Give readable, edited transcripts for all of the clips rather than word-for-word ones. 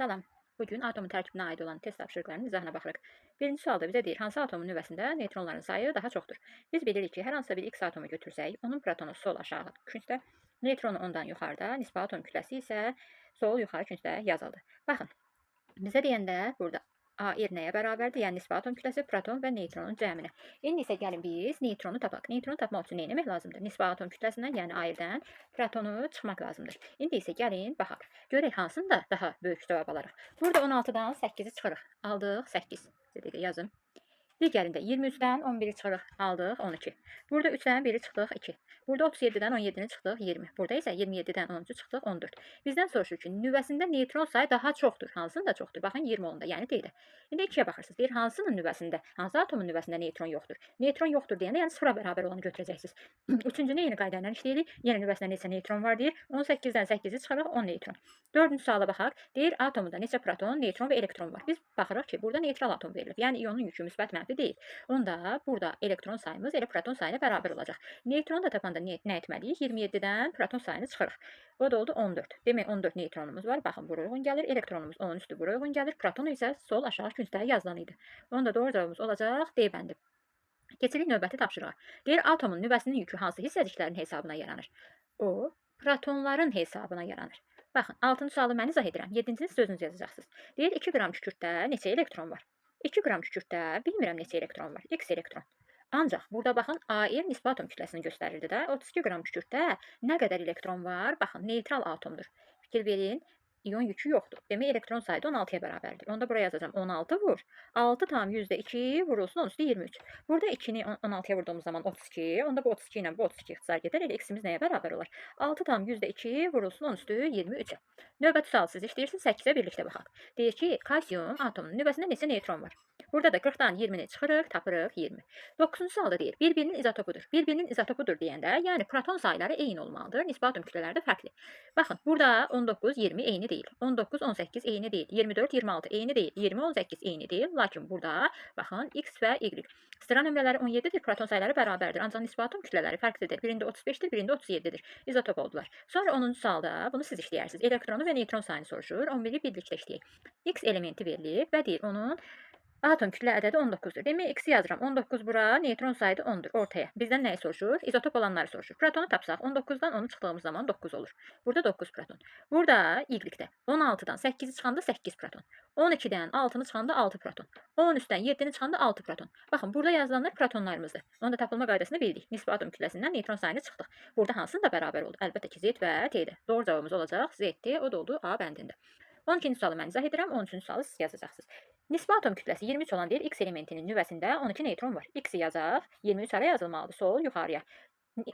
Salam. Bugün atomun tərkibinə aid olan test tapşırıqlarının izahına baxırıq. Birinci sualda bizə deyir, hansı atomun nüvəsində neytronların sayı daha çoxdur? Biz bilirik ki, hər hansısa bir X atomu götürsək, onun protonu sol aşağı küncdə, neytronu ondan yuxarıda, nisbi atom kütləsi isə sol yuxarı küncdə yazıldı. Baxın, bizə deyəndə burada A1 nəyə bərabərdir? Yəni nisbi atom kütləsi proton və neytronun cəminə. İndi isə gəlin biz neytronu tapaq. Neytronu tapmaq üçün nə etmək lazımdır? Nisbi atom kütləsindən, yəni A1-dən protonu çıxmaq lazımdır. İndi isə gəlin baxaq. Görək hansında daha böyük cavab alarıq. Burada 16-dan 8-i çıxırıq. Aldıq 8. Sizə yazın. Digərində 23-dən 11-i çıxırıq. Aldıq 12. Burada 3-dən 1-i çıxdıq 2. Burada 37-dən 17-ni çıxdıq 20. Burada isə 27-dən 13-ü çıxdıq 14. Bizdən soruşur ki, nüvəsində neytron sayı daha çoxdur. Hansında çoxdur? Baxın 20 onda, yəni deyil. İndi 2-yə baxırsınız. Deyir, hansının nüvəsində, hansı atomun nüvəsində neytron yoxdur? Neytron yoxdur deyəndə, yəni 0-a bərabər olanı götürəcəksiniz. Üçüncünü eyni qayda ilə işləyirik. Yəni nüvəsində neçə neytron var deyir. 18-dən 8-i çıxırıq 10 neytron. Dördüncü suala baxaq. Deyir, atomda neçə proton, neytron və elektron var. Biz baxırıq ki, burada neytral atom verilib. Yəni ionun yükü müsbət mənfi deyil. Onda burada elektron sayımız elə proton sayına bərabər olacaq. Neytronu da tapanda nə etməliyik? 27-dən proton sayını çıxırıq. O da oldu 14. Demək 14 neytronumuz var. Baxın, bura uyğun gəlir. Elektronumuz onun üstü bura uyğun gəlir. Proton isə sol aşağı küncdə yazılan idi. Onda doğru cavabımız olacaq D bəndi. Keçirik növbəti tapşırığa. Deyir, atomun nüvəsinin yükü hansı hissəciklərin hesabına yaranır? O, protonların hesabına yaranır. Baxın, 6-cı sualı mən izah edirəm. 7-cini siz özünüz yazacaqsınız. Deyir, 2 qram kükürddə neçə elektron var? 2 qram kükürddə bilmirəm neçə elektron var. X elektron. Ancaq burada baxın, A1 nisbi atom kütləsini göstərirdi də. 32 qram kükürddə nə qədər elektron var? Baxın, neytral atomdur. Fikir verin. İyon yükü yoxdur. Demək elektron sayı 16-ya bərabərdir. Onda buraya yazacağım 16 vur. 6 tam %2 vurulsun 10 üstü 23. Burada 2-ni 16-ya vurduğumuz zaman 32. Onda bu 32 ilə bu 32 ixtisar gedər. Elə x-imiz nəyə bərabər olar? 6 tam %2 vurulsun 10 üstü 23-ə. Növbəti sual siz işləyirsiniz. 8-ə birlikdə baxaq. Deyir ki, kalsiyum atomunun nüvəsində neçə neytron var? Burada da 40-dan 20-ni çıxırıq, tapırıq 20. 9-cu sualda deyir, bir-birinin izotopudur. Bir-birinin izotopudur deyəndə, yəni proton sayları eyni olmalıdır. Nisbi atom kütlələri də fərqli. Baxın, burada 19, 20 eyni deyil. 19, 18 eyni deyil. 24, 26 eyni deyil. 20, 18 eyni deyil. Lakin burada, baxın, X və Y. Sıra nömrələri 17-dir, proton sayları bərabərdir. Ancaq nisbi atom kütlələri fərqlidir. Birində 35-dir, birində 37-dir. İzotop oldular. Sonra 10-cu sualda bunu siz işləyirsiniz. Elektronu və neytron sayını soruşur. 11-i birlikdə işləyək. X elementi verilib və deyir, onun atom kütlə ədədi 19-dur. Demək, x yazıram. 19 bura, neytron sayı 10-dur ortaya. Bizdən nəyi soruşur? İzotop olanları soruşur. Protonu tapsaq, 19-dan 10-u çıxdığımız zaman 9 olur. Burada 9 proton. Burada Y-də 16-dan 8-i çıxanda 8 proton. 12-dən 6-nı çıxanda 6 proton. 10 üstdən 7-ni çıxanda 6 proton. Baxın, burada yazılanlar protonlarımızdır. Onda tapılma qaydasını bildik. Nisbi atom kütləsindən neytron sayını çıxdıq. Burada hansında bərabər oldu? Əlbəttə ki, Z və T-də. Doğru cavabımız olacaq Z-dir. O da oldu A bəndində. 12-ci sualı mən izah edirəm, 13-cü sualı siz yazacaqsınız. Nisbi atom kütləsi 23 olan deyir, X elementinin nüvəsində 12 neytron var. X-i yazaq, 23 hara yazılmalıdır? Sol, yuxarıya.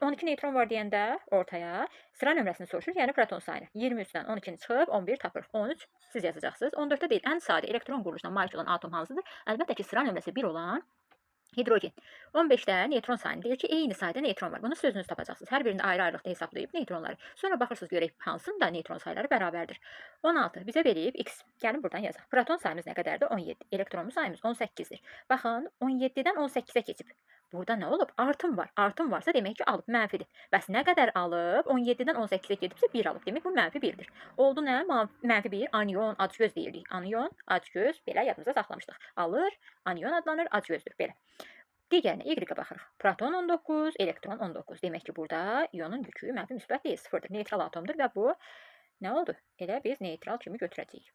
12 neytron var deyəndə ortaya sıra nömrəsini soruşur, yəni proton sayını. 23-dən 12-ni çıxıb 11 tapırıq. 13 siz yazacaqsınız. 14-də deyil, ən sadə elektron quruluşuna malik olan atom hansıdır? Əlbəttə ki, sıra nömrəsi 1 olan hidrogen. 15-də neytron sayını deyir ki, eyni sayda neytron var. Bunu sözünüz tapacaqsınız. Hər birində ayrı-ayrılıqda hesablayıb neytronları. Sonra baxırsınız görək hansında neytron sayları bərabərdir. 16 bizə verib x. Gəlin buradan yazaq. Proton sayımız nə qədərdir? 17. Elektron sayımız 18-dir. Baxın, 17-dən 18-ə keçib. Burada nə olub? Artım var. Artım varsa demək ki, alıb mənfidir. Bəs nə qədər alıb? 17-dən 18-ə gedibsə 1 alıb. Demək bu mənfi 1-dir. Oldu nə? Mənfi 1. Anion, acgöz deyirik. Anion, acgöz. Belə yadımıza saxlamışdıq. Alır, anion adlanır, acgözdür. Belə. Digərinə Y-ə baxırıq. Proton 19, elektron 19. Demək ki, burada ionun yükü mənfi müsbət deyil, 0-dır. Neytral atomdur və bu nə oldu? Elə biz neytral kimi götürəcəyik.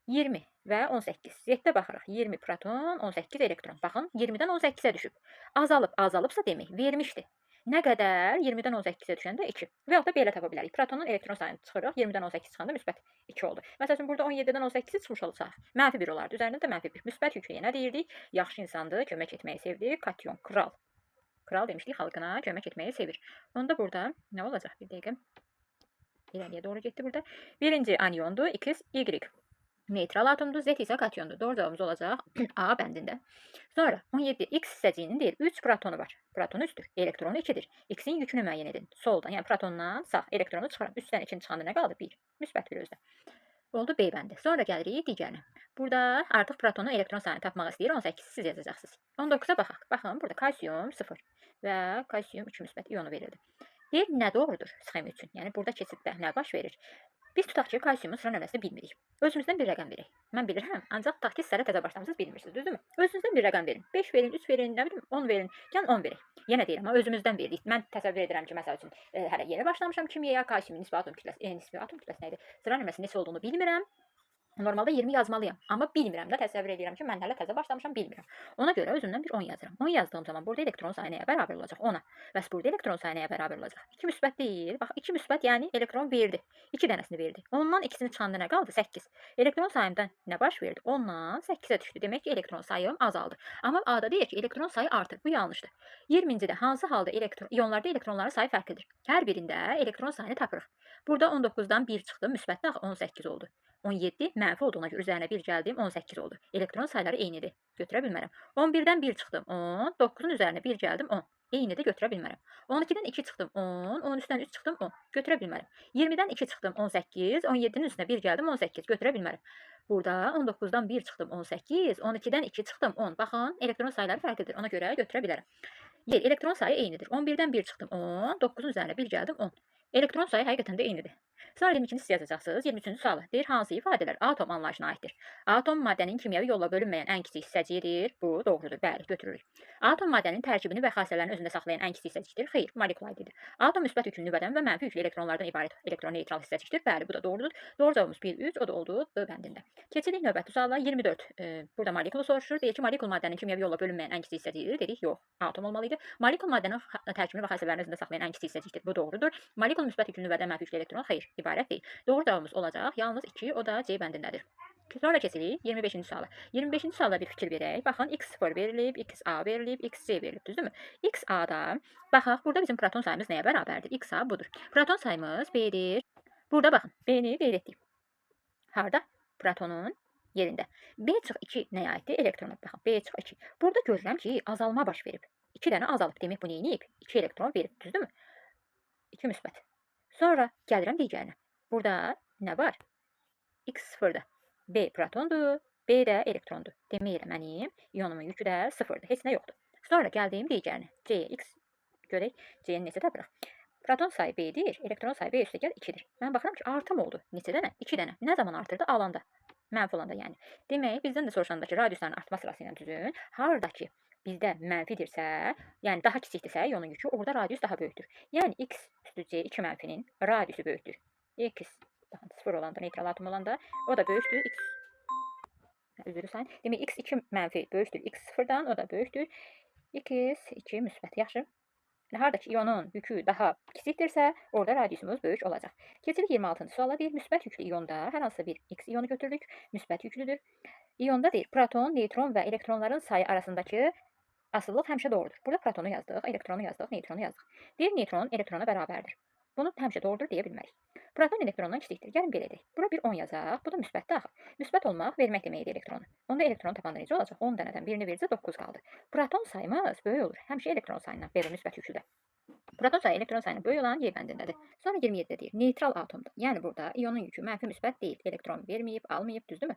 20 və 18. Z-də baxırıq. 20 proton, 18 elektron. Baxın, 20-dən 18-ə düşüb. Azalıbsa demək, vermişdi. Nə qədər? 20-dən 18-ə düşəndə 2. Və yaxud da belə tapa bilərik. Protonun elektron sayını çıxırıq. 20-dən 18 çıxanda müsbət 2 oldu. Məsələn, burada 17-dən 18-i çıxmış olsaq, mənfi 1 olardı. Üzərində də mənfi 1. Müsbət yükü nə deyirdik? Yaxşı insandır, kömək etməyi sevdi. Katyon, kral. Kral demişdik, xalqına kömək etməyi sevir. Onda burada nə olacaq? Bir dəqiqə. İrəliyə doğru getdi burada. Birinci aniondur, X, Y. Neytral atomdur, Z isə katyondur. Doğru cavabımız olacaq A bəndində. Sonra 17 X hissəciyinin deyir 3 protonu var. Protonu üstür, elektronu 2-dir. X-in yükünü müəyyən edin. Soldan, yəni protondan sağ elektronu çıxaram. Üstdən 2-ni çıxanda nə qaldı? 1. Müsbət bir özdə. Oldu B bəndi. Sonra gəlirik digərinə. Burada artıq protonu elektron sayını tapmaq istəyir. 18-i siz yazacaqsınız. 19-a baxaq. Baxın, burada kalsiyum 0 və kalsiyum 3 müsbət ionu verildi. Deyir, nə doğrudur sxem üçün? Yəni burada keçiddə nə baş verir? Biz tutaq ki, kalsiumun sıra nömrəsini bilmirik. Özümüzdən bir rəqəm verək. Mən bilirəm, ancaq tutaq ki, sizə təzə başlamısınız, bilmirsiniz, düzdürmü? Özünüzdən bir rəqəm verin. 5 verin, 3 verin, nə bilim, 10 verin. Gəlin 10 verək. Yenə deyirəm, amma özümüzdən verdik. Mən təsəvvür edirəm ki, məsəl üçün, hələ yeni başlamışam kimyaya, kalsiumun nisbi atom kütləsi, nisbi atom kütləsi nə idi? Sıra nömrəsinin neçə olduğunu bilmirəm. Normalda 20 yazmalıyam, amma bilmirəm də, təsəvvür edirəm ki, mən hələ təzə başlamışam, bilmirəm. Ona görə özümdən bir 10 yazıram. 10 yazdığım zaman burada elektron sayı nəyə bərabər olacaq? 10-a. Bəs burada elektron sayı nəyə bərabər olacaq? 2 müsbət deyil. Bax, 2 müsbət, yəni elektron verdi. 2 dənəsini verdi. Ondan ikisini çıxanda nə qaldı? 8. Elektron sayımda nə baş verdi? 10-dan 8-ə düşdü. Demək ki, elektron sayım azaldı. Amma A-da deyək ki, elektron sayı artır. Bu yanlışdır. 20-cidə hansı halda iyonlarda elektronların sayı fərqlidir? Hər birində elektron sayını tapırıq. Burada 19-dan 1 çıxdı, müsbətdə 18 oldu. 17 mənfi olduğuna görə üzərinə 1 gəldim, 18 oldu. Elektron sayları eynidir. Götürə bilmərəm. 11-dən 1 çıxdım, 10. 9-un üzərinə 1 gəldim, 10. Eynidir, götürə bilmərəm. 12-dən 2 çıxdım, 10. 13-dən 3 çıxdım, 10. Götürə bilmərəm. 20-dən 2 çıxdım, 18. 17-nin üstünə 1 gəldim, 18. Götürə bilmərəm. Burada 19-dan 1 çıxdım, 18. 12-dən 2 çıxdım, 10. Baxın, elektron sayları fərqlidir. Ona görə götürə bilərəm. Elektron sayı eynidir. 11-dən 1 çıxdım, 10. 9-un üzərinə 1 gəldim, 10. Elektron sayı həqiqətən də eynidir. Sonra 22-ci siz yazacaqsınız. 23-cü sualı. Deyir, hansı ifadələr atom anlayışına aiddir? Atom maddənin kimyəvi yolla bölünməyən ən kiçik hissəcidir. Bu doğrudur. Bəli, götürürük. Atom maddənin tərkibini və xassələrini özündə saxlayan ən kiçik hissəcikdir. Xeyr, molekul aididir. Atom müsbət yüklü nüvədən və mənfi yüklü elektronlardan ibarət elektron neytral hissəcikdir. Bəli, bu da doğrudur. Doğru cavabımız 1, 3, o da oldu B bəndində. Keçirik növbəti suala. 24. Burada molekulu soruşur. Deyir ki, molekul maddənin kimyəvi yolla bölünməyən ən kiçik hissəcidir. Dedik, yox, atom olmalıydı. Molekul maddənin tərkibini və xassələrini özündə saxlayan ən kiçik hissəcikdir. Bu doğrudur. Molekul müsbət yüklü nüvədən mənfi yüklü elektron xeyr, ibarət deyil. Doğru cavabımız olacaq yalnız 2, o da C bəndindədir. Sonra keçirik 25-ci suala. 25-ci sualda bir fikir verək. Baxın, x0 verilib, xa verilib, xc verilib, düzdürmü? xa-da baxaq, burada bizim proton sayımız nəyə bərabərdir? xa budur. Proton sayımız B-dir. Burada baxın, B-ni qeyd etdik. Harda? Protonun yerində. B-2 nəyə aiddir? Elektrona baxın. B-2. Burada görürəm ki, azalma baş verib. 2 dənə azalıb. Demək bu neyini yiyib? 2 elektron verib, düzdürmü? 2 müsbət. Sonra gəlirəm digərinə. Burada nə var? X0-da B protondur, B də elektrondur. Deməyirəm, mənim ionumun yükü də 0-dır. Heç nə yoxdur. Sonra gəldiyim digərinə. Cx görək, C-ni necə tapırıq? Proton sayı B-dir, elektron sayı B üstə gəl 2-dir. Mən baxıram ki, artım oldu. Neçə dənə? 2 dənə. Nə zaman artırdı? Alanda. Mənfi olanda yəni. Demək, bizdən də soruşanda ki, radiusların artma sırası ilə düzün. Harda ki, bizdə mənfidirsə, yəni daha kiçikdirsə ionun yükü, orada radius daha böyükdür. Yəni x üstü C2 mənfinin radiusu böyükdür. X 0 olanda, neytral atom olanda o da böyükdür. Üzrü sayın. Demək, x2 mənfi böyükdür x0-dan, o da böyükdür. x2 müsbət. Yaxşı. Harda ki, ionun yükü daha kiçikdirsə, orada radiusumuz böyük olacaq. Keçirik 26-cı suala. Deyir, müsbət yüklü ionda hər hansı bir x ionu götürdük. Müsbət yüklüdür. İonda deyir, proton, neytron və elektronların sayı arasındakı asıllıq həmişə doğrudur. Burada protonu yazdıq, elektronu yazdıq, neytronu yazdıq. Deyir, neytron elektrona bərabərdir. Bunu həmişə doğrudur deyə bilmərik. Proton elektrondan kiçikdir. Gəlin belə edək. Bura bir 10 yazaq. Bu da müsbətdir axı. Müsbət olmaq vermək deməkdir elektronu. Onda elektron tapanda necə olacaq? 10 dənədən birini verirsə 9 qaldı. Proton sayımız böyük olur. Həmişə elektron sayından belə müsbət yüklüdə. Proton sayı elektron sayından böyük olan Y bəndindədir. Sonra 27-də deyir, neytral atomdur. Yəni burada ionun yükü mənfi müsbət deyil. Elektron verməyib, almayıb, düzdürmü?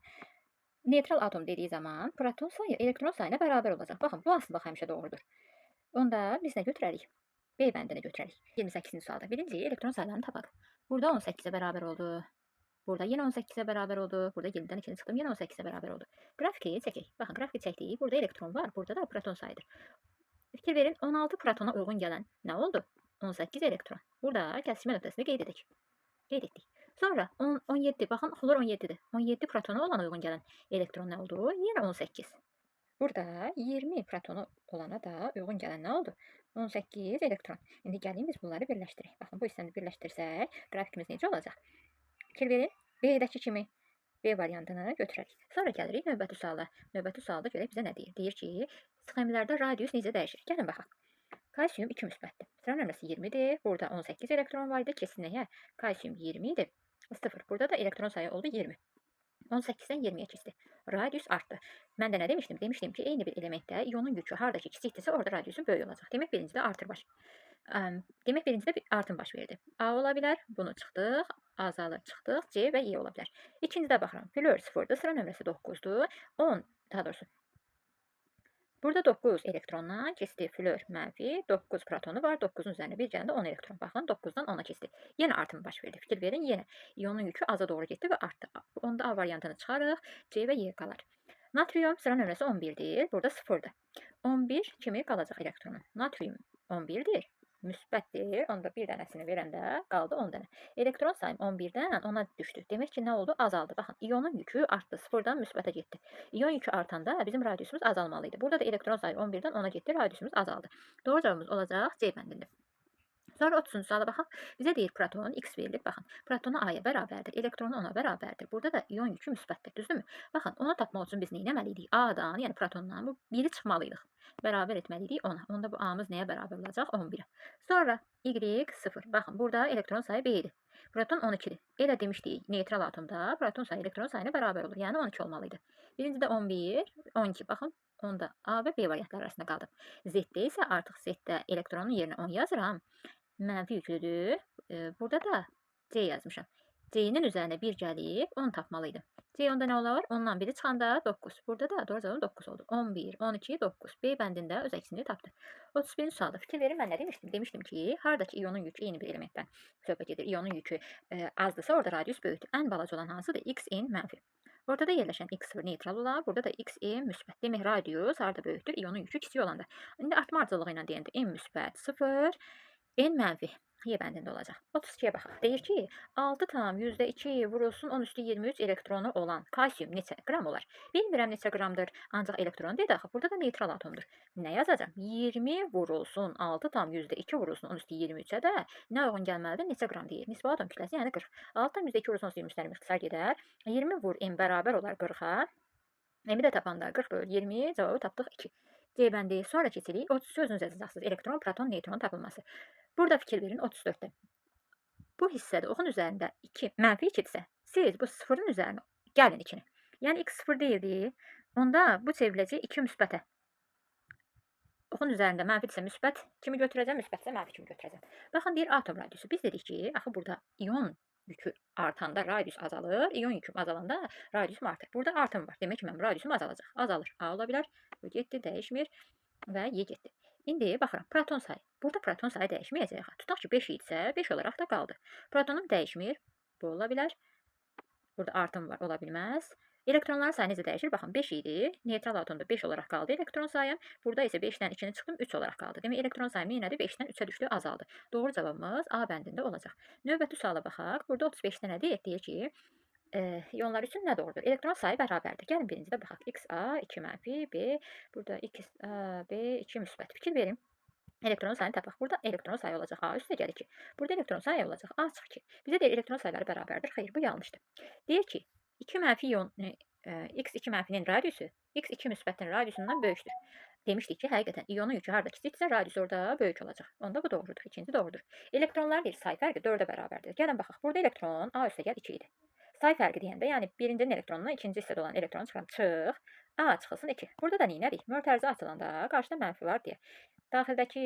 Neytral atom dediyi zaman proton sayı elektron sayına bərabər olacaq. Baxın, bu asıllıq həmişə doğrudur. Onda biz nə götürərik? B bəndini götürərik. 28-ci sualda birinci elektron saylarını tapaq. Burada 18-ə bərabər oldu. Burada yenə 18-ə bərabər oldu. Burada 7-dən 2-ni çıxdım, yenə 18-ə bərabər oldu. Qrafiki çəkək. Baxın, qrafiki çəkdik. Burada elektron var, burada da proton sayıdır. Fikir verin, 16 protona uyğun gələn nə oldu? 18 elektron. Burada kəsişmə nöqtəsini qeyd edək. Qeyd etdik. Sonra 17, baxın, xlor 17-dir. 17 protona olan uyğun gələn elektron nə oldu? Yenə 18. Burada 20 protonu olana da uyğun gələn nə oldu? 18 elektron. İndi gəlin biz bunları birləşdirək. Baxın, bu hissəni birləşdirsək, qrafikimiz necə olacaq? Fikir verin, B-dəki kimi B variantını götürərik. Sonra gəlirik növbəti suala. Növbəti sualda görək bizə nə deyir? Deyir ki, sxemlərdə radius necə dəyişir? Gəlin baxaq. Kalsium 2 müsbətdir. Sıra nömrəsi 20-dir. Burada 18 elektron var idi. Kesinliklə kalsium 20 idi. 0. Burada da elektron sayı oldu 20. 18-dən 20-yə keçdi. Radius artdı. Mən də nə demişdim? Demişdim ki, eyni bir elementdə ionun yükü hardakı kiçikdirsə, orada radiusun böyük olacaq. Demək, birincidə artır baş. Demək, birincidə bir artım baş verdi. A ola bilər. Bunu çıxdıq. Azalır çıxdıq. C və E ola bilər. İkincidə baxıram. Flör 0-dır. Sıra nömrəsi 9-dur. 10, daha doğrusu Burada 9 elektrondan keçdi. Flör mənfi 9 protonu var. 9-un üzərinə bir gələndə 10 elektron. Baxın 9-dan 10-a keçdi. Yenə artım baş verdi. Fikir verin, yenə iyonun yükü aza doğru getdi və artdı. Onda A variantını çıxarıq. C və Y qalar. Natrium sıra nömrəsi 11-dir. Burada 0-dır. 11 kimi qalacaq elektronun. Natrium 11-dir. Müsbətdir. Onda bir dənəsini verəndə qaldı 10 dənə. Elektron sayım 11-dən 10-a düşdü. Demək ki, nə oldu? Azaldı. Baxın, iyonun yükü artdı. 0-dan müsbətə getdi. İyon yükü artanda bizim radiusumuz azalmalı idi. Burada da elektron sayı 11-dən 10-a getdi. Radiusumuz azaldı. Doğru cavabımız olacaq C bəndində. Sonra 30-cu suala baxaq. Bizə deyir proton X verilib. Baxın, protonu A-ya bərabərdir, elektronu 10-a bərabərdir. Burada da iyon yükü müsbətdir, düzdürmü? Baxın, onu tapmaq üçün biz nə etməliydik? A-dan, yəni protondan bu 1-i çıxmalıydıq. Bərabər etməliydik 10-a. Onda bu A-mız nəyə bərabər olacaq? 11-ə. Sonra Y 0. Baxın, burada elektron sayı B-dir. Proton 12-dir. Elə demişdik, neytral atomda proton sayı elektron sayına bərabər olur. Yəni 12 olmalıydı. Birincidə 11, 12. Baxın, onda A və B variantları arasında qaldı. Z-də isə artıq Z-də elektronun yerinə 10 yazıram. Mənfi yüklüdür. Burada da C yazmışam. C-nin üzərinə 1 gəlib 10 tapmalıydım. C onda nə olar? 10-dan 1-i çıxanda 9. Burada da doğru cavabım 9 oldu. 11, 12, 9. B bəndində öz əksini tapdı. 31-ci sualda fikir verin, mən nə demişdim? Demişdim ki, hardakı iyonun yükü eyni bir elementdən söhbət edir. İyonun yükü azdırsa orada radius böyükdür. Ən balaca olan hansıdır? Xn mənfi. Ortada yerləşən X0 neytral olar. Burada da Xn müsbət. Demək radius harda böyükdür? İyonun yükü kiçik olanda. İndi artma ardıcılığı ilə deyəndə n müsbət 0, n mənfi Y bəndində olacaq. 32-yə baxaq. Deyir ki, 6,2 vurulsun 10 üstü 23 elektronu olan kalsium neçə qram olar? Bilmirəm neçə qramdır, ancaq elektron deyil axı. Burada da neytral atomdur. Nə yazacağam? 20 vurulsun 6,2 vurulsun 10 üstü 23-ə də nə uyğun gəlməlidir? Neçə qram deyir? Nisbi atom kütləsi, yəni 40. 6,2 vurulsun 10 üstü 23-dən ixtisar gedər. 20 vur m bərabər olar 40-a. M-i də tapanda 40 böl 20, cavabı tapdıq 2. C bəndi. Sonra keçirik. 33 özünüz yazacaqsınız. Elektron, proton, neytronun tapılması. Burada fikir verin 34-də. Bu hissədə oxun üzərində 2 mənfi 2-dirsə, siz bu 0-ın üzərinə gəlin 2-ni. Yəni x 0 deyildi. Onda bu çevriləcək 2 müsbətə. Oxun üzərində mənfidirsə müsbət kimi götürəcəm, müsbətsə mənfi kimi götürəcəm. Baxın, deyir atom radiusu. Biz dedik ki, axı burada iyon yükü artanda radius azalır, iyon yükü azalanda radiusum artır. Burada artım var. Demək ki, mənim radiusum azalacaq. Azalır. A ola bilər. Bu getdi, dəyişmir və Y getdi. İndi baxıram, proton sayı. Burada proton sayı dəyişməyəcək. Tutaq ki, 5 idisə, 5 olaraq da qaldı. Protonum dəyişmir. Bu ola bilər. Burada artım var, ola bilməz. Elektronların sayı necə dəyişir? Baxın, 5 idi. Neytral atomda 5 olaraq qaldı elektron sayım. Burada isə 5-dən 2-ni çıxdım, 3 olaraq qaldı. Demək, elektron sayım yenədir, 5-dən 3-ə düşdü, azaldı. Doğru cavabımız A bəndində olacaq. Növbəti suala baxaq. Burada 35-də nədir? Deyir ki, iyonlar üçün nə doğrudur? Elektron sayı bərabərdir. Gəlin birincidə baxaq. XA 2 mənfi, B, burada XA, B 2 müsbət. Fikir verin. Elektron sayını tapaq. Burada elektron sayı olacaq A üstə gəlir 2. Burada elektron sayı olacaq A çıx 2. Bizə deyir elektron sayıları bərabərdir. Xeyr, bu yanlışdır. Deyir ki, 2 mənfi iyon X2 mənfinin radiusu X2 müsbətin radiusundan böyükdür. Demişdik ki, həqiqətən iyonun yükü harda kiçikdirsə radius orada böyük olacaq. Onda bu doğrudur. İkinci doğrudur. Elektronlar deyir sayı fərqi 4-ə bərabərdir. Gəlin baxaq. Burada elektron A üstə gəl 2 idi. Sayı fərqi deyəndə, yəni birincinin elektronuna ikinci hissədə olan elektronu çıxıram. Çıx. A çıxılsın 2. Burada da neynədik? Mötərizə açılanda qarşıda mənfi var deyə. Daxildəki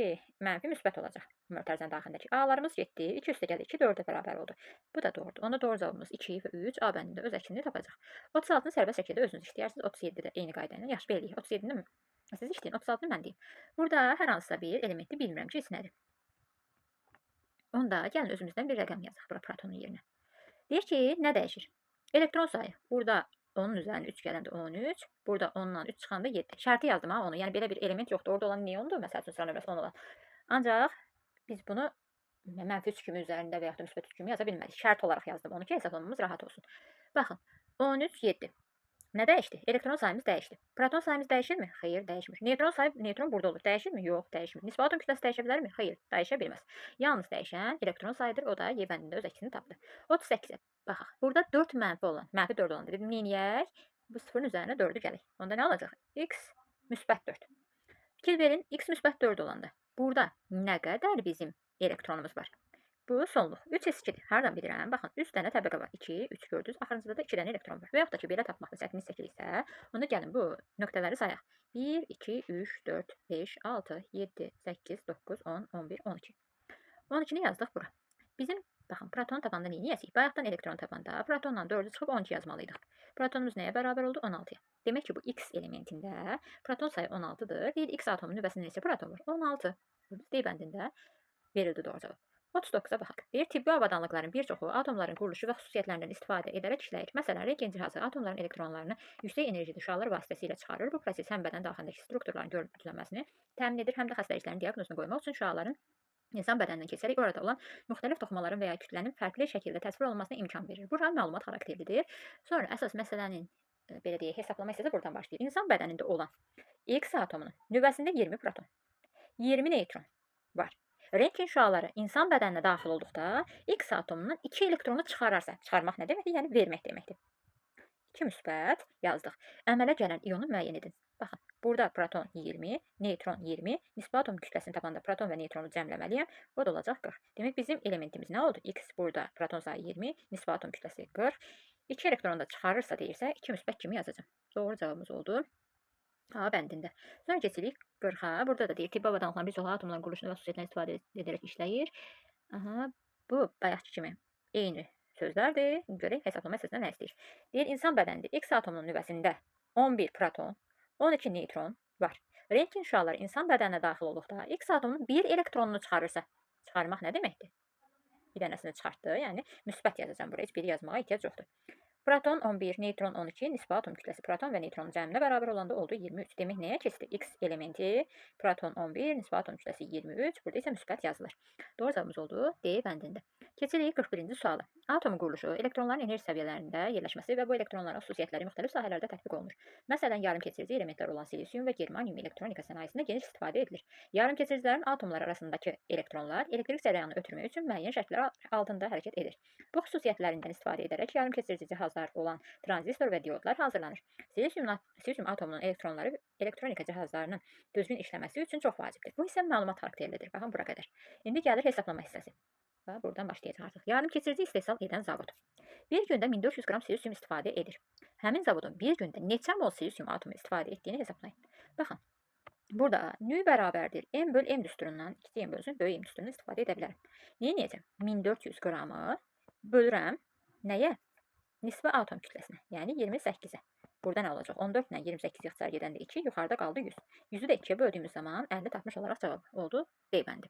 mənfi müsbət olacaq. Mötərizənin daxilindəki A-larımız getdi. 2 üstə gəlir 2, 4-ə bərabər oldu. Bu da doğrudur. Onda doğru cavabımız 2 və 3 A bəndində öz əksini tapacaq. 36-nı sərbəst şəkildə özünüz işləyərsiniz. 37-də eyni qayda ilə. Yaxşı, belə eləyək. 37-ni siz işləyin, 36-nı mən deyim. Burada hər hansısa bir elementi bilmirəm ki, nədir. Onda gəlin özümüzdən bir rəqəm yazaq bura protonun yerinə. Deyir ki, nə dəyişir? Elektron sayı. Burada onun üzərində 3 gələndə 13. Burada 10-dan 3 çıxanda 7. Şərti yazdım ha onu. Yəni belə bir element yoxdur. Orada olan neondur. Məsəl üçün sıra nömrəsi 10 olan. Ancaq biz bunu mənfi 3 kimi üzərində və yaxud da müsbət 3 kimi yaza bilmədik. Şərt olaraq yazdım onu ki, hesablamamız rahat olsun. Baxın, 13, 7. Nə dəyişdi? Elektron sayımız dəyişdi. Proton sayımız dəyişirmi? Xeyr, dəyişmir. Neytron burada olur. Dəyişirmi? Yox, dəyişmir. Nisbi atom kütləsi dəyişə bilərmi? Xeyr, dəyişə bilməz. Yalnız dəyişən elektron sayıdır. O da Y bəndində öz əksini tapdı. 38-ə baxaq. Burada 4 mənfi olan, mənfi 4 olan dedim, neyniyək? Bu 0-ın üzərinə 4-ü gəlir. Onda nə olacaq? X müsbət 4. Fikir verin, X müsbət 4 olanda. Burada nə qədər bizim elektronumuz var? Bu sonluq. 3s2-dir. Hardan bilirəm? Baxın, 3 dənə təbəqə var. 2, 3 gördünüz. Axırıncıda da 2 dənə elektron var. Və yaxud da ki, belə tapmaqda çətinlik çəkiriksə, onda gəlin bu nöqtələri sayaq. 1, 2, 3, 4, 5, 6, 7, 8, 9, 10, 11, 12. 12-ni yazdıq bura. Bizim Baxın, proton tapanda neyləyəcəyik? Bayaqdan elektron tapanda protonla 4-ü çıxıb 12 yazmalıydıq. Protonumuz nəyə bərabər oldu? 16-ya. Demək ki, bu X elementində proton sayı 16-dır. Deyir, X atomunun nüvəsində neçə proton var? 16. D bəndində verildi doğru cavab. 39-a baxaq. Deyir, tibbi avadanlıqların bir çoxu atomların quruluşu və xüsusiyyətlərindən istifadə edərək işləyir. Məsələn, rentgen cihazı atomların elektronlarını yüksək enerjili şüalar vasitəsilə çıxarır. Bu proses həm bədən daxilindəki strukturların görüntülənməsini təmin edir, həm də xəstəliklərin diaqnozunu qoymaq üçün şüaların insan bədənindən keçərək orada olan müxtəlif toxumaların və ya kütlənin fərqli şəkildə təsvir olunmasına imkan verir. Bura məlumat xarakterlidir. Sonra əsas məsələnin belə deyək, hesablama hissəsi buradan başlayır. İnsan bədənində olan X atomunun nüvəsində 20 proton, 20 neutron var. Rentgen şüaları insan bədəninə daxil olduqda X atomunun 2 elektronu çıxararsa, çıxarmaq nə deməkdir? Yəni vermək deməkdir. 2 müsbət yazdıq. Əmələ gələn ionu müəyyən edin. Baxın, burada proton 20, neutron 20, nisbi atom kütləsini tapanda proton və neutronu cəmləməliyəm. O da olacaq 40. Demək bizim elementimiz nə oldu? X burada proton sayı 20, nisbi atom kütləsi 40. 2 elektronu da çıxarırsa deyirsə, 2 müsbət kimi yazacağım. Doğru cavabımız oldu. A bəndində. Sonra keçirik 40-a. Burada da deyir, tibbi avadanlıqların bir çoxu atomların quruluşunu və xüsusiyyətlərini istifadə edərək işləyir. Bu bayaqki kimi eyni sözlərdir. Görək hesablama hissəsində nə istəyir. Deyir, insan bədənində X atomunun nüvəsində 11 proton, 12 neutron var. Rentgen şüaları insan bədəninə daxil olduqda X atomunun bir elektronunu çıxarırsa, çıxarmaq nə deməkdir? Bir dənəsini çıxartdı, yəni müsbət yazacağım buraya, heç biri yazmağa ehtiyac yoxdur. Proton 11, neutron 12, nisbi atom kütləsi proton və neutronun cəminə bərabər olanda oldu 23. Demək nəyə keçdi? X elementi, proton 11, nisbi atom kütləsi 23, burada isə müsbət yazılır. Doğru cavabımız oldu D bəndində. Keçirik 41-ci suala. Atomun quruluşu, elektronların enerji səviyyələrində yerləşməsi və bu elektronların xüsusiyyətləri müxtəlif sahələrdə tətbiq olunur. Məsələn, yarımkeçirici elementlər olan silisium və germanium elektronika sənayesində geniş istifadə edilir. Yarımkeçiricilərin atomlar arasındakı elektronlar elektrik cərəyanını ötürmək üçün müəyyən şərtlər altında hərəkət edir. Bu xüsusiyyətlərindən istifadə edərək yarımkeçirici cihazlar olan tranzistor və diodlar hazırlanır. Silisium atomunun elektronları elektronika cihazlarının düzgün işləməsi üçün çox vacibdir. Bu isə məlumat xarakterlidir. Baxın, bura qədər. İndi gəlir hesablama hissəsi. Buradan başlayacaq artıq. Yarımkeçirici istehsal edən zavod bir gündə 1400 qram silisium istifadə edir. Həmin zavodun bir gündə neçə mol silisium atomu istifadə etdiyini hesablayın. Baxın, burada nü bərabərdir. M böl M düsturundan, 2 M bölsün, böyük M düsturundan istifadə edə bilərəm. Neyə neyəcəm? 1400 qramı bölürəm nəyə? Nisbi atom kütləsinə, yəni 28-ə. Burada nə olacaq? 14 ilə 28 yaxçar gedəndə 2, yuxarıda qaldı 100. 100-ü də 2-yə böldüyümüz zaman 50 tapmış olaraq cavab oldu D bəndi.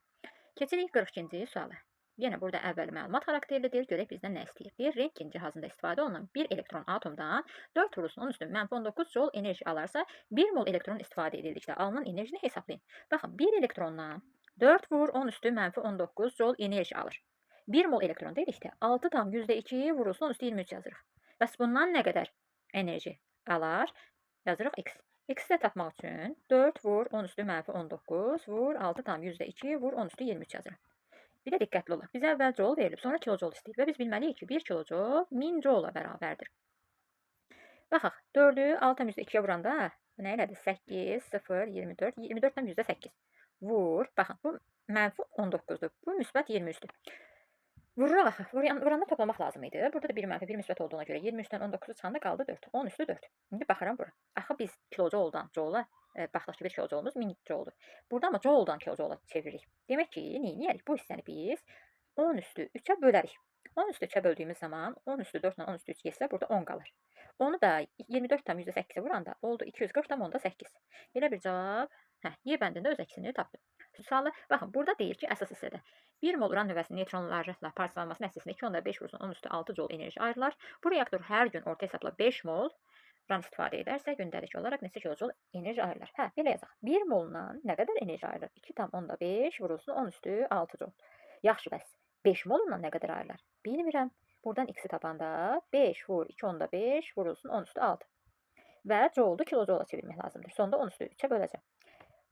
Keçirik 42-ci suala. Yenə burada əvvəl məlumat xarakterlidir. Görək bizdən nə istəyir. Deyir, rentgen cihazında istifadə olunan bir elektron atomdan 4 vurulsun 10 üstün -19 joule enerji alarsa, 1 mol elektron istifadə edildikdə alınan enerjini hesablayın. Baxın, 1 elektrondan 4 vur 10 üstü -19 joule enerji alır. 1 mol elektron dedikdə 6,2 vurulsun 10 üstü 23 yazırıq. Bəs bundan nə qədər enerji alar? Yazırıq X. X-i də tapmaq üçün 4 vur 10 üstü -19 vur 6,2 vur 10 üstü 23 yazırıq. Bir də diqqətli olaq. Bizə əvvəl joule verilib, sonra kilojoule istəyir və biz bilməliyik ki, 1 kilojoule 1000 joule-a bərabərdir. Baxaq, 4-ü 6,2-yə vuranda nə elədi? 8, 0, 24, 24-dən %8 vur. Baxın, bu -19-dur, bu müsbət 23-dür. Vururuq axı, vuranda toplamaq lazım idi. Burada da 1 mənfi 1 müsbət olduğuna görə 23-dən 19-u çıxanda qaldı 4, 10 üstü 4. İndi baxıram bura. Axı biz kilojoule-dan joule-a baxdıq ki, 1 kilojoule-umuz 1000 joule-dur. Burada amma joule-dan kilojoule-a çeviririk. Demək ki, neyləyərik? Bu hissəni biz 10 üstü 3-ə bölərik. 10 üstü 3-ə böldüyümüz zaman 10 üstü 4 ilə 10 üstü 3 getsə burada 10 qalır. Onu da 24,8-ə vuranda oldu 240,8. Belə bir cavab, Y bəndində öz əksini tapdı. Sualı, baxın, burada deyir ki, əsas hissədə 1 mol uran nüvəsinin neutronlarla parçalanması nəticəsində 2,5 vurulsun 10 üstü 6 joule enerji ayrılar. Bu reaktor hər gün orta hesabla 5 mol uran istifadə edərsə, gündəlik olaraq neçə kilojoule enerji ayrılar? Belə yazaq. 1 molundan nə qədər enerji ayrılır? 2,5 vurulsun 10 üstü 6 joule. Yaxşı, bəs 5 molundan nə qədər ayrılar? Bilmirəm. Buradan X-i tapanda 5 vur 2,5 vurulsun 10 üstü 6. Və joule-u kilojoule-a çevirmək lazımdır. Sonda 10 üstü 3-ə böləcəm.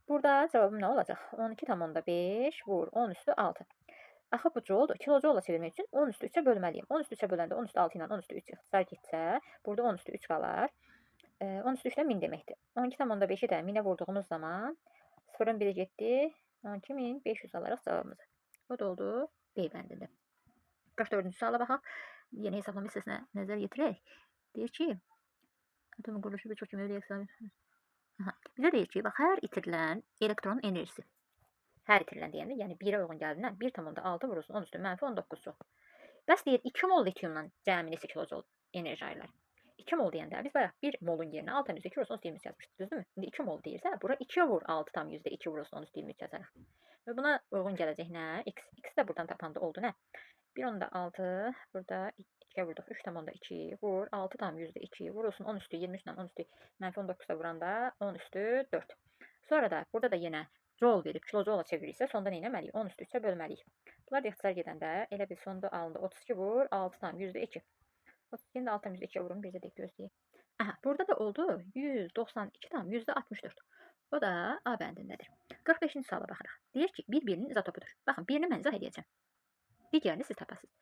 Burada cavabım nə olacaq? 12,5 vur 10 üstü 6. Axı bu joule-dur. Kilojoule-a çevirmək üçün 10 üstü 3-ə bölməliyim. 10 üstü 3-ə böləndə 10 üstü 6 ilə 10 üstü 3 ixtisar getsə, burada 10 üstü 3 qalar. 10 üstü 3-dən 1000 deməkdir. 12,5-i də 1000-ə vurduğumuz zaman 0-ın 1-i getdi. 12500 alaraq cavabımızı. Bu da oldu B bəndində. 44-cü suala baxaq. Yeni hesablama hissəsinə nəzər yetirək. Deyir ki, atomun quruluşu bir çox kimyəvi reaksiyon. Bizə deyir ki, bax, hər itirilən elektronun enerjisi. Hər itirilən deyəndə, yəni 1-ə uyğun gəldiyindən 1,6 vurulsun 10 üstü -19 joule. Bəs deyir 2 mol lityumdan cəmi neçə kilojul enerji ayrılar? 2 mol deyəndə biz bayaq 1 molun yerinə 6,2 vurulsun 23 yazmışdıq, düzdürmü? İndi 2 mol deyirsə, bura 2 vur 6,2 vurulsun 23 yazarıq. Və buna uyğun gələcək nə? X. X də buradan tapanda oldu nə? 1,6 burada 2'ye vurduk. 3,2 vur 6,2 vurulsun 10 üstü 23'den 10 üstü -19'da vuranda 10 üstü 4. Sonra da burada da yine joule verib kilojoula çevirirsə sonda nə etməliyik? 10 üstü 3'ə bölməliyik. Bunlar da ixtisar gedəndə elə bir sonda alında 32 vur 6,2. 32'ni de 6,2'ye vurun bir də gözləyək. Aha, burada da oldu 192,64. O da A bəndindədir. 45-ci suala baxırıq. Deyir ki, bir-birinin izotopudur. Baxın, birini mən izah edəcəm. Digərini siz tapasınız.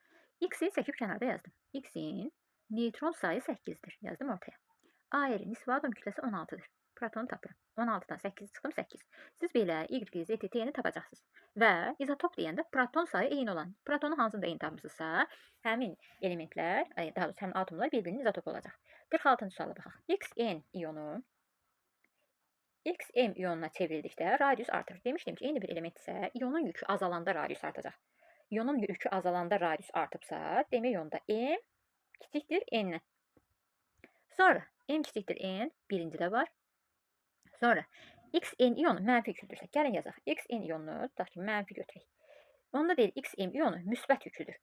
X'i çəkib kənarda yazdım. X'in neytron sayı 8'dir. Yazdım ortaya. Ayrı nisbi atom kütləsi 16'dır. Protonu tapıram. 16'dan 8 çıxdım 8. Siz belə Y, Z, T'ni tapacaqsınız. Və izotop deyəndə proton sayı eyni olan, protonu hansında eyni tapmışsınızsa, həmin elementlər, daha doğrusu həmin atomlar bir-birinin izotopu olacaq. 46-cı suala baxaq. Xn iyonu XM iyonuna çevrildikdə radius artır. Demişdim ki, eyni bir elementsə, iyonun yükü azalanda radius artacaq. İyonun yükü azalanda radius artıbsa, demək iyonda M kiçikdir N-dən. Sonra M kiçikdir N birincidə var. Sonra Xn iyonu mənfi yüklüdürsə, gəlin yazaq. Xn iyonunu tutaq ki, mənfi götürək. Onda deyil, Xm iyonu müsbət yüklüdür.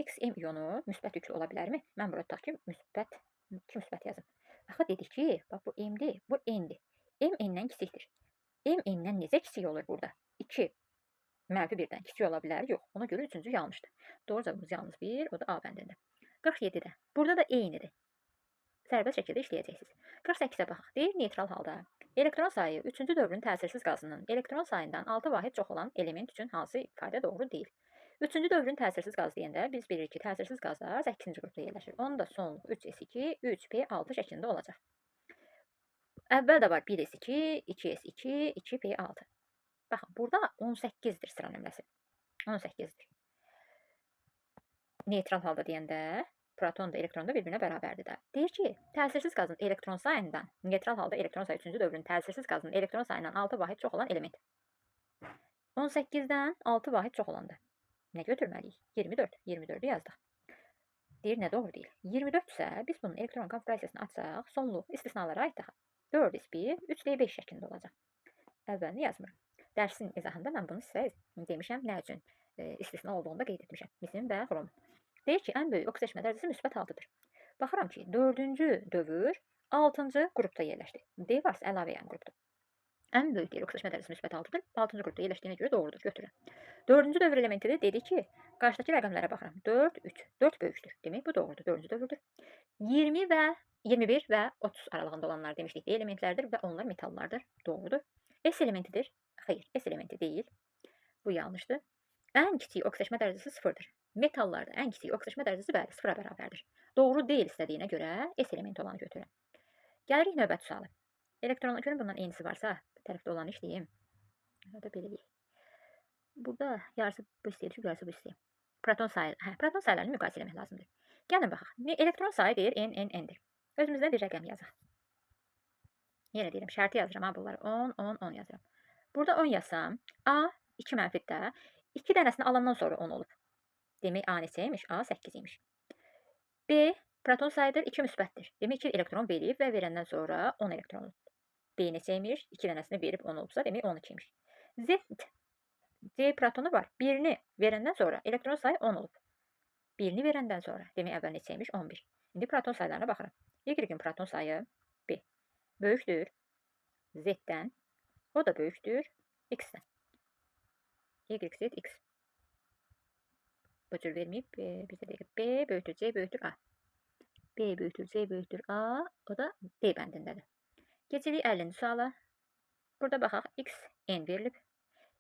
Xm iyonu müsbət yüklü ola bilərmi? Mən burada tutaq ki, müsbət yazım. Axı dedik ki, bax bu M-dir, bu N-dir. M N-dən kiçikdir. M N-dən necə kiçik olur burada? 2 mənfi 1-dən kiçik ola bilər? Yox. Ona görə üçüncü yanlışdır. Doğru cavabımız yalnız 1, o da A bəndində. 47-də. Burada da eynidir. Sərbəst şəkildə işləyəcəksiniz. 48-ə baxaq. Deyir, neytral halda elektron sayı 3-cü dövrün təsirsiz qazının elektron sayından 6 vahid çox olan element üçün hansı ifadə doğru deyil? 3-cü dövrün təsirsiz qaz deyəndə biz bilirik ki, təsirsiz qazlar 8-ci qrupda yerləşir. Onun da sonluğu 3s2, 3p6 şəklində olacaq. Əvvəl də var 1s2, 2s2, 2p6. Baxın, burada 18'dir sıra nömrəsi. 18'dir. Neytral halda deyəndə proton da elektron da bir-birinə bərabərdir də. Deyir ki, təsirsiz qazın elektron sayından, neytral halda elektron sayı 3-cü dövrün təsirsiz qazın elektron sayından 6 vahid çox olan element. 18'dən 6 vahid çox olanda nə götürməliyik? 24. 24'ü yazdıq. Deyir, nə doğru deyil. 24 isə biz bunun elektron konfigurasiyasını açsaq, sonluq istisnalara aid daha 4s1, 3d5 şəklində olacaq. Əvvəlini yazmıram. Dərsin izahında mən bunu sizə demişəm, nə üçün istisna olduğunu da qeyd etmişəm. Misin və xrom. Deyir ki, ən böyük oksidaşma dərəcəsi müsbət 6'dır. Baxıram ki, 4-cü dövr 6-cı qrupda yerləşdi. D varsa əlavə yəni qrupdur. Ən böyük deyir, oksidaşma dərəcəsi müsbət 6'dır. 6-cı qrupda yerləşdiyinə görə doğrudur, götürürəm. 4-cü dövr elementi də dedi ki, qarşıdakı rəqəmlərə baxıram. 4, 3. 4 böyükdür. Demək bu doğrudur, 4-cü dövrdür. 20 və 21 və 30 aralığında olanlar demişdik, elementlərdir və onlar metallardır. Doğrudur. S elementidir. Xeyr, S elementi deyil. Bu yanlışdır. Ən kiçik oksidaşma dərəcəsi 0'dır. Metallarda ən kiçik oksidaşma dərəcəsi bəli 0'a bərabərdir. Doğru deyil istədiyinə görə S elementi olanı götürürəm. Gəlirik növbəti suala. Elektronun görün bundan eynisi varsa, bu tərəfdə olanı işləyim. Hadi beləyik. Burada yarısı bu istəyir, yarısı bu istəyir. Proton sayılarını müqayisə etmək lazımdır. Gəlin baxaq. Elektron sayı deyir N'dir. Özümüzdən bir rəqəm yazaq. Yenə deyirəm, şərti yazıram ha bunları. 10, 10, 10 yazıram. Burada 10 yazsam, A 2 mənfiddə 2 dənəsini alandan sonra 10 olub. Demək A neçəymiş? A 8 imiş. B proton sayıdır, 2 müsbətdir. Demək ki, elektron verib və verəndən sonra 10 elektron olub. B neçəymiş? 2 dənəsini verib 10 olubsa, demək 12 imiş. C protonu var. Birini verəndən sonra elektron sayı 10 olub. Birini verəndən sonra, demək əvvəl neçəymiş? 11. İndi proton sayılarına baxıram. Y-in proton sayı B böyükdür Z-dən, o da böyükdür X-dən. Y, Z, X. Bu cür verməyib, bizə deyək, B böyükdür, C böyükdür A. B böyükdür, C böyükdür A, o da D bəndindədir. Keçirik 50-ci suala. Burada baxaq, X, N verilib.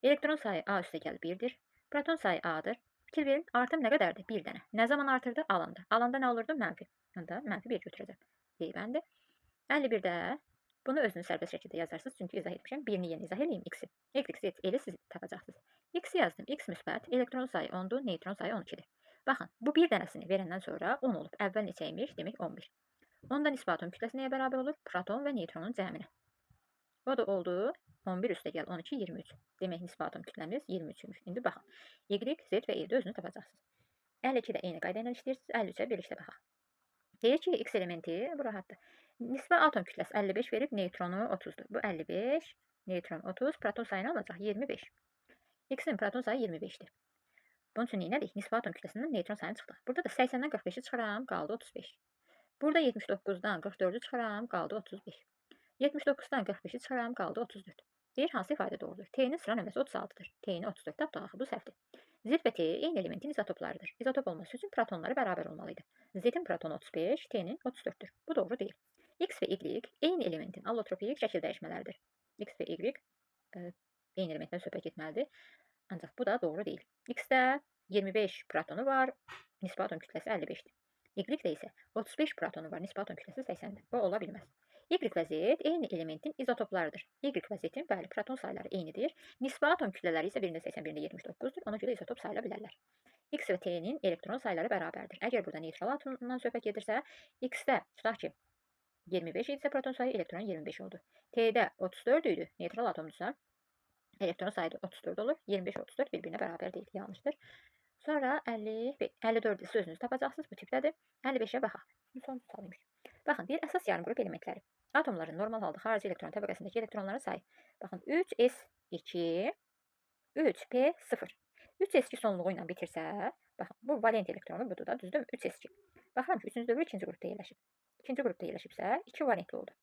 Elektron sayı A üstə gəlib 1'dir. Proton sayı A'dır. Fikir verin, artım nə qədərdir? 1 dənə. Nə zaman artırdı? Alanda. Alanda nə olurdu? Mənfi. Onda mənfi 1 götürəcəm. D bəndi. 51'də bunu özünüz sərbəst şəkildə yazarsınız. Çünki izah etmişəm. Birini yeni izah edeyim. X'i. X, elə siz tapacaqsınız. X'i yazdım. X müsbət. Elektron sayı 10'dur. Neytron sayı 12'dir. Baxın, bu bir dənəsini verəndən sonra 10 olub. Əvvəl neçəymiş? Demək 11. Onda nisbi atom kütləsi nəyə bərabər olur? Proton və neytronun cəminə. O da oldu 11 üstə gəl 12, 23. Demək nisbi atom kütləmiz 23'müş. İndi baxın. Y, Z və E-də özünüz tapacaqsınız. 52 də eyni qayda ilə işləyirsiniz. 53-ə birlikdə baxaq. Deyir ki, X elementi bu rahatdır. Nisbə atom kütləsi 55 verib, neytronu 30-dur. Bu 55, neйтron 30, proton sayı nə olacaq? 25. X-in proton sayı 25-dir. Bunun üçün neylədik? Nisbə atom kütləsindən neytron sayını çıxdıq. Burada da 80-dən 45-i çıxaram, qaldı 35. Burada 79-dan 44-ü çıxaram, qaldı 35. 79-dan 45-i çıxaram, qaldı 34. Deyir, hansı ifadə doğrudur? T-nin sıra nömrəsi 36-dır. T-ni 34 tapdıq, axı bu səhvdir. Z və T eyni elementin izotoplarıdır. İzotop olması üçün protonları bərabər olmalıydı. Z-in protonu 35, T-nin 34-dür. Bu doğru deyil. X və Y eyni elementin allotropik şəkil dəyişmələridir. X və Y eyni elementdən söhbət getməlidir. Ancaq bu da doğru deyil. X-də 25 protonu var, nisbə atom kütləsi 55-dir. Y-də isə 35 protonu var, nisbə atom kütləsi 80-dir. Bu ola bilməz. Y və Z eyni elementin izotoplarıdır. Y və Z-in bəli proton sayları eynidir. Nisbə atom kütlələri isə birində 80, birində 79-dur. Ona görə izotop sayıla bilərlər. X və T-nin elektron sayları bərabərdir. Əgər burada neytral atomdan söhbət gedirsə, X-də tutaq ki 25 idisə proton sayı elektron 25 oldu. T-də 34 idi, neytral atomdursa elektron sayı 34 olur. 25 34 bir-birinə bərabər deyil, yanlışdır. Sonra 54 isə özünüz tapacaqsınız, bu tipdədir. 55-ə baxaq. Son salıymış. Baxın, deyir əsas yarımqrup elementləri. Atomların normal halda xarici elektron təbəqəsindəki elektronların sayı. Baxın, 3s2, 3p0. 3s2 sonluğu ilə bitirsə, baxın, bu valent elektronu budur da, düzdür mü? 3s2. Baxıram ki, 3-cü dövrü 2-ci qrupda yerləşib. 2-ci qrupda yerləşibsə, 2 valentli oldu.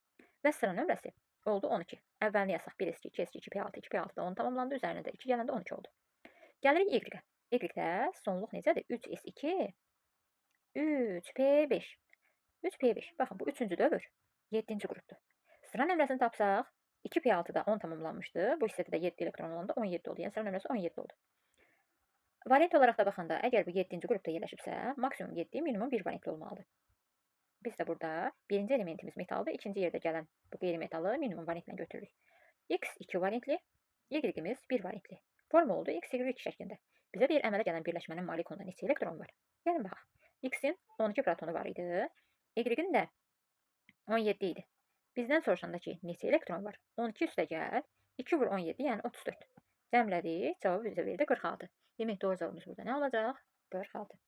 Və sıra nömrəsi oldu 12. Əvvəlini yazsaq 1s2, 2s2, 2p6, 2p6 da 10 tamamlandı. Üzərində 2 gələndə 12 oldu. Gəlirik Y-ə. Y-də sonluq necədir? 3s2, 3p5. 3p5. Baxın, bu 3-cü dövr 7-ci qrupdur. Sıra nömrəsini tapsaq, 2p6-da 10 tamamlanmışdı. Bu hissədə də 7 elektron olanda 17 oldu. Yəni sıra nömrəsi 17 oldu. Valent olaraq da baxanda, əgər bu 7-ci qrupda yerləşibsə, maksimum 7, minimum 1 valentli olmalıdır. Biz də burada birinci elementimiz metaldır. İkinci yerdə gələn bu qeyri-metalı minimum valentlə götürürük. X 2 valentli, Y-imiz 1 valentli. Form oldu X, Y2 şəklində. Bizə deyir, əmələ gələn birləşmənin molekulunda neçə elektron var? Gəlin baxaq. X-in 12 protonu var idi. Y-in də 17 idi. Bizdən soruşanda ki, neçə elektron var? 12 üstə gəl, 2 vur 17, yəni 34. Cəmlədik, cavabı bizə verdi 46. Demək, doğru cavabımız burada nə olacaq? 46.